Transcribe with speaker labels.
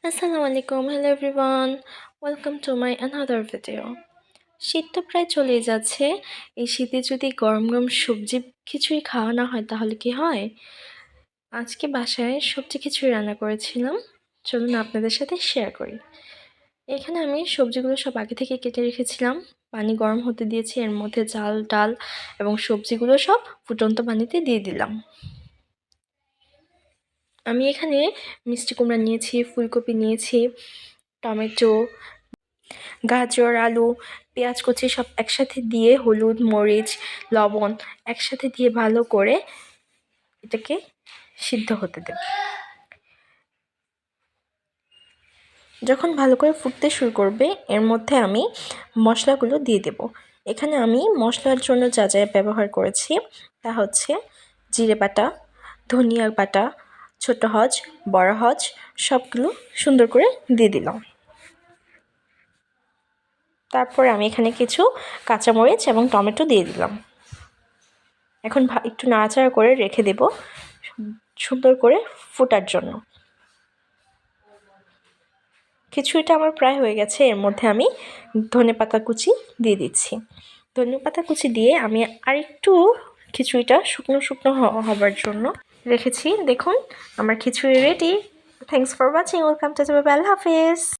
Speaker 1: আসসালামু আলাইকুম, hello everyone, welcome to my another video. শীত তো প্রায় চলেই যাচ্ছে। এই শীতে যদি গরম গরম সবজি খিচুড়ি খাওয়া না হয় তাহলে কি হয়? আজকে বাসায় সবজি খিচুড়ি রান্না করেছিলাম, চলুন আপনাদের সাথে শেয়ার করি। এখানে আমি সবজিগুলো সব আগে থেকে কেটে রেখেছিলাম, পানি গরম হতে দিয়েছি, এর মধ্যে চাল ডাল এবং সবজিগুলো সব ফুটন্ত পানিতে দিয়ে দিলাম। আমি এখানে মিষ্টি কুমড়া নিয়েছি, ফুলকপি নিয়েছি, টমেটো, গাজর, আলু, পেঁয়াজ কুচি সব একসাথে দিয়ে হলুদ, মরিচ, লবণ একসাথে দিয়ে ভালো করে এটাকে সিদ্ধ হতে দেব। যখন ভালো করে ফুটতে শুরু করবে এর মধ্যে আমি মশলাগুলো দিয়ে দেব। এখানে আমি মশলার জন্য যা যা ব্যবহার করেছি তা হচ্ছে জিরে বাটা, ধনিয়া বাটা, ছোট হজ, বড় হজ সবগুলো সুন্দর করে দিয়ে দিলাম। তারপর আমি এখানে কিছু কাঁচামরিচ এবং টমেটো দিয়ে দিলাম। এখন একটু নাড়াচাড়া করে রেখে দেব সুন্দর করে ফোটার জন্য। খিচুড়িটা আমার প্রায় হয়ে গেছে, এর মধ্যে আমি ধনেপাতা কুচি দিয়ে দিচ্ছি। ধনেপাতা কুচি দিয়ে আমি আরেকটু খিচুড়িটা শুকনো শুকনো হবার জন্য রেখেছি। দেখুন আমার khichuri ready. Thanks for watching, welcome to আল্লাহ হাফেজ।